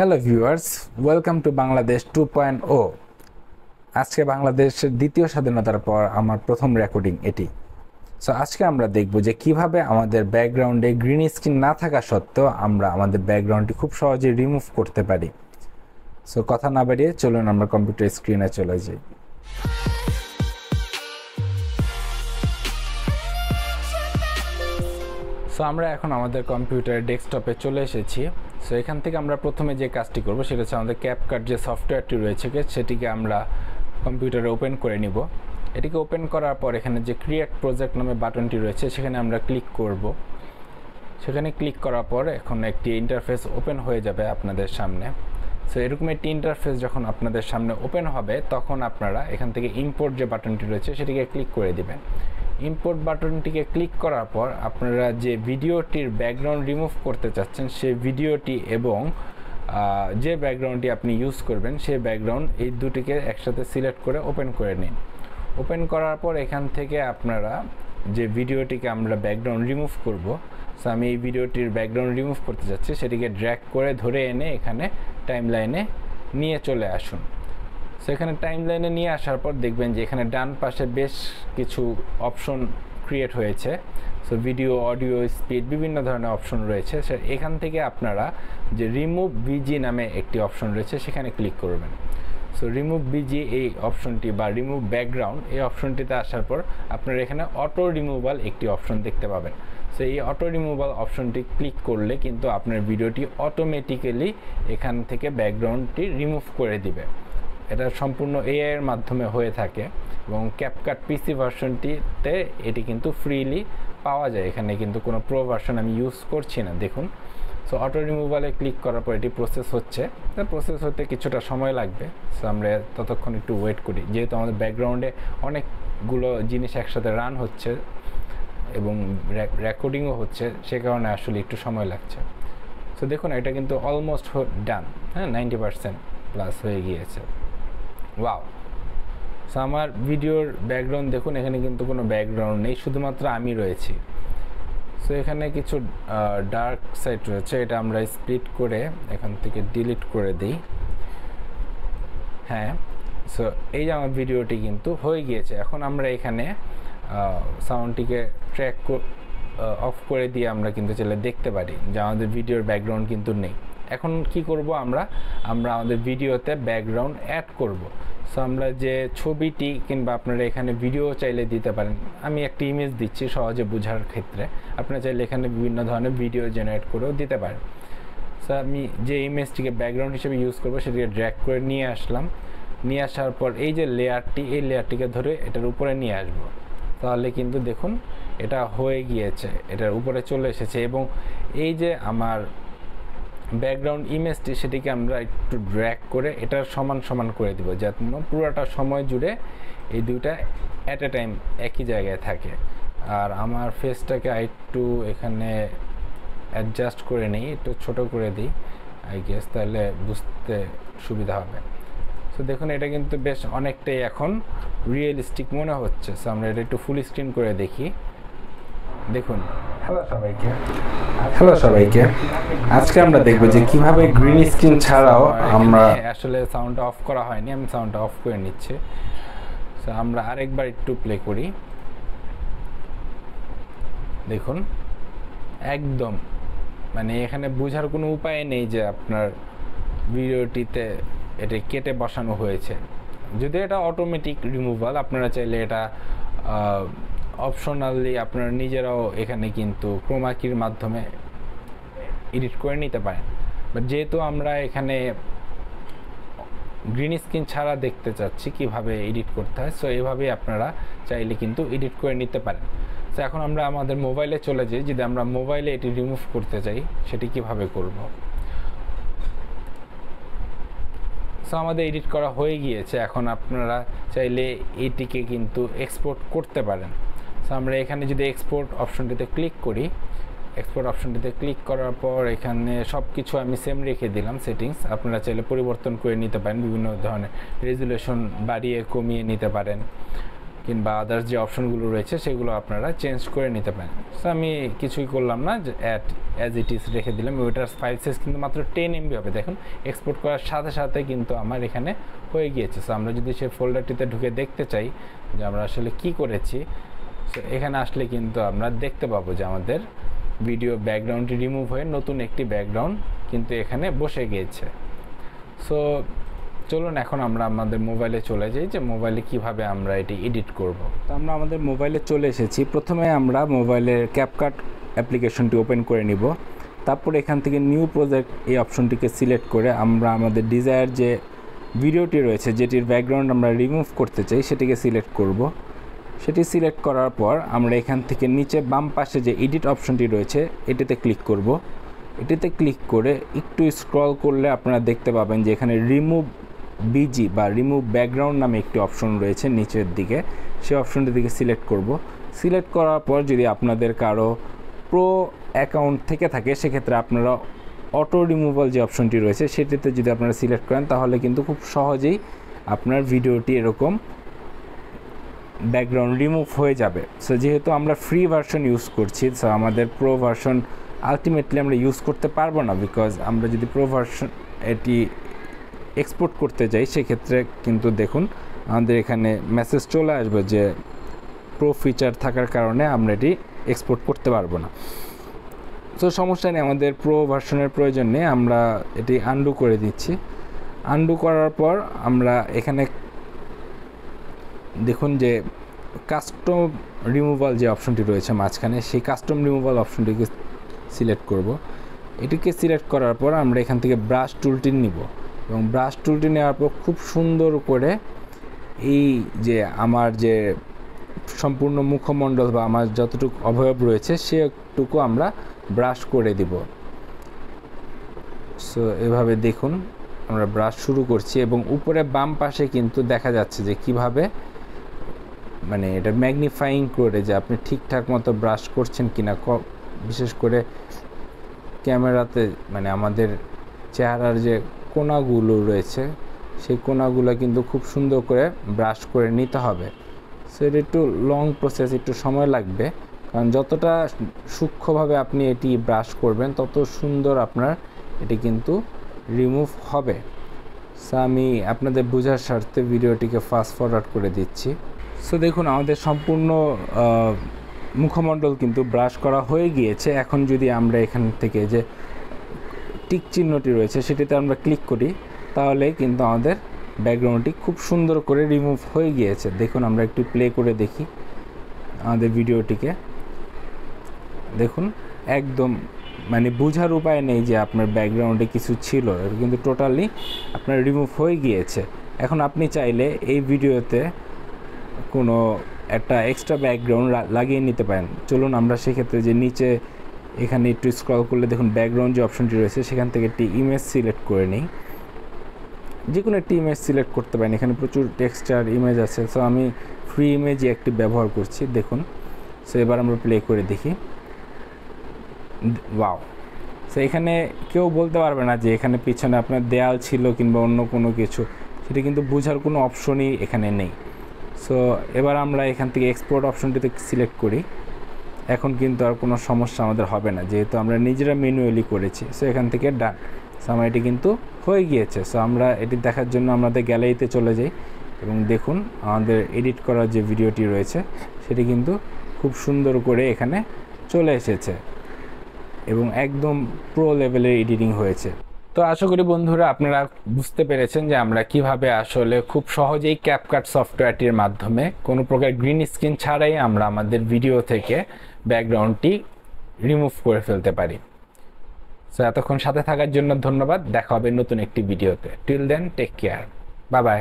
Hello viewers, welcome to Bangladesh 2.0। আজকে বাংলাদেশের দ্বিতীয় স্বাধীনতার পর আমার প্রথম রেকর্ডিং এটি। সো আজকে আমরা দেখব যে কিভাবে আমাদের ব্যাকগ্রাউন্ডে গ্রিন স্ক্রিন না থাকা সত্ত্বেও আমরা আমাদের ব্যাকগ্রাউন্ডটি খুব সহজে রিমুভ করতে পারি। সো কথা না বাড়িয়ে চলুন আমরা কম্পিউটার স্ক্রিনে চলে যাই। সো আমরা এখন আমাদের কম্পিউটারের ডেস্কটপে চলে এসেছি। সো এখান থেকে আমরা প্রথমে যে কাজটি করব সেটা হচ্ছে আমাদের ক্যাপকাট যে সফটওয়্যারটি রয়েছে সেটিকে আমরা কম্পিউটারে ওপেন করে নিব। এটিকে ওপেন করার পর এখানে যে ক্রিয়েট প্রজেক্ট নামে বাটনটি রয়েছে সেখানে আমরা ক্লিক করব। সেখানে ক্লিক করার পর এখন একটি ইন্টারফেস ওপেন হয়ে যাবে আপনাদের সামনে। সো এরকম একটি ইন্টারফেস যখন আপনাদের সামনে ওপেন হবে তখন আপনারা এখান থেকে ইম্পোর্ট যে বাটনটি রয়েছে সেটিকে ক্লিক করে দিবেন। ইম্পোর্ট বাটনটিকে ক্লিক করার পর আপনারা যে ভিডিওটির ব্যাকগ্রাউন্ড রিমুভ করতে চাচ্ছেন সেই ভিডিওটি এবং যে ব্যাকগ্রাউন্ডটি আপনি ইউজ করবেন সেই ব্যাকগ্রাউন্ড এই দুটিকে একসাথে সিলেক্ট করে ওপেন করে নিন। ওপেন করার পর এখান থেকে আপনারা যে ভিডিওটিকে আমরা ব্যাকগ্রাউন্ড রিমুভ করব, সো আমি এই ভিডিওটির ব্যাকগ্রাউন্ড রিমুভ করতে যাচ্ছি, সেটিকে ড্র্যাগ করে ধরে এনে এখানে টাইমলাইনে নিয়ে চলে আসুন। সো এখানে টাইমলাইনে নিয়ে আসার পর দেখবেন যে এখানে ডান পাশে বেশ কিছু অপশন ক্রিয়েট হয়েছে। সো ভিডিও, অডিও, স্পিড বিভিন্ন ধরনের অপশন রয়েছে। সো এখান থেকে আপনারা যে রিমুভ বিজি নামে একটি অপশন রয়েছে সেখানে ক্লিক করবেন। সো রিমুভ বিজি এই অপশনটি বা রিমুভ ব্যাকগ্রাউন্ড এই অপশনটিতে আসার পর আপনারা এখানে অটো রিমুভাল একটি অপশন দেখতে পাবেন। সো এই অটো রিমুভাল অপশনটি ক্লিক করলে কিন্তু আপনার ভিডিওটি অটোমেটিক্যালি এখান থেকে ব্যাকগ্রাউন্ডটি রিমুভ করে দিবে। এটা সম্পূর্ণ এআই এর মাধ্যমে হয়ে থাকে এবং ক্যাপকাট পিসি ভার্সনটিতে এটি কিন্তু ফ্রিলি পাওয়া যায়। এখানে কিন্তু কোনো প্রো ভার্সন আমি ইউজ করছি না, দেখুন। সো অটো রিমুভালে ক্লিক করার পর এটি প্রসেস হচ্ছে। প্রসেস হতে কিছুটা সময় লাগবে। সো আমরা ততক্ষণ একটু ওয়েট করি, যেহেতু আমাদের ব্যাকগ্রাউন্ডে অনেকগুলো জিনিস একসাথে রান হচ্ছে এবং রেকর্ডিংও হচ্ছে, সে কারণে আসলে একটু সময় লাগছে। সো দেখুন এটা কিন্তু অলমোস্ট ডান, হ্যাঁ, 90% প্লাস হয়ে গিয়েছে। ওয়াও! সো আমার ভিডিওর ব্যাকগ্রাউন্ড দেখুন, এখানে কিন্তু কোনো ব্যাকগ্রাউন্ড নেই, শুধুমাত্র আমি রয়েছি। সো এখানে কিছু ডার্ক সাইড রয়েছে, এটা আমরা স্প্লিট করে এখান থেকে ডিলিট করে দিই। হ্যাঁ, সো এই যে আমার ভিডিওটি কিন্তু হয়ে গিয়েছে। এখন আমরা এখানে সাউন্ডটিকে ট্র্যাক অফ করে দিয়ে আমরা কিন্তু চাইলে দেখতে পারি যে আমাদের ভিডিওর ব্যাকগ্রাউন্ড কিন্তু নেই। এখন কি করব, আমরা আমাদের ভিডিওতে ব্যাকগ্রাউন্ড অ্যাড করব। সো আমরা যে ছবিটি কিংবা আপনারা এখানে ভিডিও চাইলে দিতে পারেন। আমি একটি ইমেজ দিচ্ছি সহজে বোঝার ক্ষেত্রে, আপনারা চাইলে এখানে বিভিন্ন ধরনের ভিডিও জেনারেট করেও দিতে পারেন। সো আমি যে ইমেজটিকে ব্যাকগ্রাউন্ড হিসেবে ইউজ করবো সেটিকে ড্র্যাগ করে নিয়ে আসলাম। নিয়ে আসার পর এই যে লেয়ারটি, এই লেয়ারটিকে ধরে এটার উপরে নিয়ে আসবো। তাহলে কিন্তু দেখুন এটা হয়ে গিয়েছে, এটার উপরে চলে এসেছে। এবং এই যে আমার ব্যাকগ্রাউন্ড ইমেজটি সেটিকে আমরা একটু ড্র্যাগ করে এটার সমান সমান করে দিব, যাতে পুরোটা সময় জুড়ে এই দুইটা অ্যাট এ টাইম একই জায়গায় থাকে। আর আমার ফেসটাকে একটু এখানে অ্যাডজাস্ট করে নিই, একটু ছোট করে দিই আই গেস, তাহলে বুঝতে সুবিধা হবে। সো দেখুন এটা কিন্তু বেশ অনেকটাই এখন রিয়েলিস্টিক মনে হচ্ছে। সো আমরা এটা একটু ফুল স্ক্রিন করে দেখি। দেখুন। হ্যালো সবাইকে, আজকে আমরা দেখব যে কিভাবে গ্রিন স্ক্রিন ছাড়াও আমরা আসলে সাউন্ডটা অফ করা হয়নি, আমি সাউন্ডটা অফ করে নিচ্ছি। সো আমরা আরেকবার একটু প্লে করি। দেখুন একদম মানে এখানে বোঝার কোনো উপায় নেই যে আপনার ভিডিওটিতে এটা কেটে বসানো হয়েছে। যদি এটা অটোমেটিক রিমুভাল, আপনারা চাইলে এটা অপশনালি আপনারা নিজেরাও এখানে কিন্তু ক্রোমাকির মাধ্যমে এডিট করে নিতে পারেন। বাট যেহেতু আমরা এখানে গ্রিন স্ক্রিন ছাড়া দেখতে চাচ্ছি কিভাবে এডিট করতে হয়, সো এইভাবেই আপনারা চাইলে কিন্তু এডিট করে নিতে পারেন। তো এখন আমরা আমাদের মোবাইলে চলে যাই, যদি আমরা মোবাইলে এটি রিমুভ করতে চাই সেটি কিভাবে করব। সো আমাদের এডিট করা হয়ে গিয়েছে। এখন আপনারা চাইলে এটিকে কিন্তু এক্সপোর্ট করতে পারেন। সো আমরা এখানে যদি এক্সপোর্ট অপশনটিতে ক্লিক করি, এক্সপোর্ট অপশনটিতে ক্লিক করার পর এখানে সব কিছু আমি সেম রেখে দিলাম সেটিংস। আপনারা চাইলে পরিবর্তন করে নিতে পারেন, বিভিন্ন ধরনের রেজুলেশন বাড়িয়ে কমিয়ে নিতে পারেন, কিংবা আদার্স যে অপশনগুলো রয়েছে সেগুলো আপনারা চেঞ্জ করে নিতে পারেন। সো আমি কিছুই করলাম না, যে অ্যাজ ইট ইজ রেখে দিলাম। ওইটার ফাইল সাইজ কিন্তু মাত্র 10 MB হবে। দেখুন এক্সপোর্ট করার সাথে সাথে কিন্তু আমার এখানে হয়ে গিয়েছে। সো আমরা যদি সেই ফোল্ডারটিতে ঢুকে দেখতে চাই যে আমরা আসলে কি করেছি, সো এখানে আসলে কিন্তু আমরা দেখতে পাবো যে আমাদের ভিডিও ব্যাকগ্রাউন্ডটি রিমুভ হয়ে নতুন একটি ব্যাকগ্রাউন্ড কিন্তু এখানে বসে গিয়েছে। সো চলুন এখন আমরা আমাদের মোবাইলে চলে যাই, যে মোবাইলে কিভাবে আমরা এটি এডিট করব। তো আমরা আমাদের মোবাইলে চলে এসেছি। প্রথমে আমরা মোবাইলের ক্যাপকাট অ্যাপ্লিকেশনটি ওপেন করে নিব। তারপর এখান থেকে নিউ প্রজেক্ট এই অপশনটিকে সিলেক্ট করে আমরা আমাদের ডিজায়ার যে ভিডিওটি রয়েছে, যেটির ব্যাকগ্রাউন্ড আমরা রিমুভ করতে চাই, সেটিকে সিলেক্ট করব। সেটি সিলেক্ট করার পর আমরা এখান থেকে নিচে বাম পাশে যে এডিট অপশনটি রয়েছে এটিতে ক্লিক করব। এটিতে ক্লিক করে একটু স্ক্রল করলে আপনারা দেখতে পাবেন যে এখানে রিমুভ বিজি বা রিমুভ ব্যাকগ্রাউন্ড নামে একটি অপশন রয়েছে নিচের দিকে। সেই অপশনটির দিকে সিলেক্ট করব। সিলেক্ট করার পর যদি আপনাদের কারো প্রো অ্যাকাউন্ট থেকে থাকে, সেক্ষেত্রে আপনারা অটো রিমুভাল যে অপশনটি রয়েছে সেটিতে যদি আপনারা সিলেক্ট করেন, তাহলে কিন্তু খুব সহজেই আপনার ভিডিওটি এরকম ব্যাকগ্রাউন্ড রিমুভ হয়ে যাবে। সো যেহেতু আমরা ফ্রি ভার্সন ইউজ করছি, সো আমাদের প্রো ভার্সন আলটিমেটলি আমরা ইউজ করতে পারবো না, বিকজ আমরা যদি প্রো ভার্সন এটি এক্সপোর্ট করতে যাই, সেক্ষেত্রে কিন্তু দেখুন আমাদের এখানে মেসেজ চলে আসবে যে প্রো ফিচার থাকার কারণে আমরা এটি এক্সপোর্ট করতে পারবো না। তো সমস্যা নেই, আমাদের প্রো ভার্সনের প্রয়োজন নেই, আমরা এটি আনডু করে দিচ্ছি। আনডু করার পর আমরা এখানে দেখুন যে কাস্টম রিমুভাল যে অপশনটি রয়েছে মাঝখানে, সেই কাস্টম রিমুভাল অপশনটিকে সিলেক্ট করব। এটিকে সিলেক্ট করার পর আমরা এখান থেকে ব্রাশ টুলটি নিব, এবং ব্রাশ টুলটি নেওয়ার পর খুব সুন্দর করে এই যে আমার যে সম্পূর্ণ মুখমণ্ডল বা আমার যতটুকু অবয়ব রয়েছে সেটুকু আমরা ব্রাশ করে দিব। সো এভাবে দেখুন আমরা ব্রাশ শুরু করছি, এবং উপরে বাম পাশে কিন্তু দেখা যাচ্ছে যে কিভাবে মানে এটা ম্যাগনিফাইং করে যে আপনি ঠিকঠাক মতো ব্রাশ করছেন কিনা। বিশেষ করে ক্যামেরাতে মানে আমাদের চেহারার যে কোণাগুলো রয়েছে সেই কোণাগুলো কিন্তু খুব সুন্দর করে ব্রাশ করে নিতে হবে। সো এটা একটু লং প্রসেস, একটু সময় লাগবে, কারণ যতটা সূক্ষ্মভাবে আপনি এটি ব্রাশ করবেন তত সুন্দর আপনার এটি কিন্তু রিমুভ হবে। সো আমি আপনাদের বোঝার স্বার্থে ভিডিওটিকে ফাস্ট ফরওয়ার্ড করে দিচ্ছি। সো দেখুন আমাদের সম্পূর্ণ মুখমণ্ডল কিন্তু ব্রাশ করা হয়ে গিয়েছে। এখন যদি আমরা এখান থেকে যে টিক চিহ্নটি রয়েছে সেটিতে আমরা ক্লিক করি, তাহলে কিন্তু আমাদের ব্যাকগ্রাউন্ডটি খুব সুন্দর করে রিমুভ হয়ে গিয়েছে। দেখুন আমরা একটু প্লে করে দেখি আমাদের ভিডিওটিকে। দেখুন একদম মানে বোঝার উপায় নেই যে আপনার ব্যাকগ্রাউন্ডে কিছু ছিল, এটা কিন্তু টোটালি আপনার রিমুভ হয়ে গিয়েছে। এখন আপনি চাইলে এই ভিডিওতে কোনো একটা এক্সট্রা ব্যাকগ্রাউন্ড লাগিয়ে নিতে পারেন। চলুন আমরা সেক্ষেত্রে যে নিচে এখানে একটু স্ক্রল করলে দেখুন ব্যাকগ্রাউন্ড যে অপশনটি রয়েছে সেখান থেকে একটি ইমেজ সিলেক্ট করে নিই। যে কোনো একটি ইমেজ সিলেক্ট করতে পারেন, এখানে প্রচুর টেক্সচার ইমেজ আছে। সো আমি ফ্রি ইমেজই একটি ব্যবহার করছি। দেখুন সো এবার আমরা প্লে করে দেখি। ওয়াও! সো এখানে কেউ বলতে পারবে না যে এখানে পিছনে আপনার দেয়াল ছিল কিংবা অন্য কোনো কিছু, সেটা কিন্তু বোঝার কোনো অপশনই এখানে নেই। সো এবার আমরা এখান থেকে এক্সপোর্ট অপশনটিতে সিলেক্ট করি। এখন কিন্তু আর কোনো সমস্যা আমাদের হবে না, যেহেতু আমরা নিজেরা ম্যানুয়ালি করেছি। সো এখান থেকে ডান। সো আমার এটি কিন্তু হয়ে গিয়েছে। সো আমরা এটি দেখার জন্য আমাদের গ্যালারিতে চলে যাই, এবং দেখুন আমাদের এডিট করার যে ভিডিওটি রয়েছে সেটি কিন্তু খুব সুন্দর করে এখানে চলে এসেছে, এবং একদম প্রো লেভেলের এডিটিং হয়েছে। তো আশা করি বন্ধুরা আপনারা বুঝতে পেরেছেন যে আমরা কিভাবে আসলে খুব সহজেই ক্যাপকাট সফটওয়্যারটির মাধ্যমে কোনো প্রকার গ্রিন স্ক্রিন ছাড়াই আমরা আমাদের ভিডিও থেকে ব্যাকগ্রাউন্ডটি রিমুভ করে ফেলতে পারি। সো এতক্ষণ সাথে থাকার জন্য ধন্যবাদ। দেখা হবে নতুন একটি ভিডিওতে। Till then take care, bye by.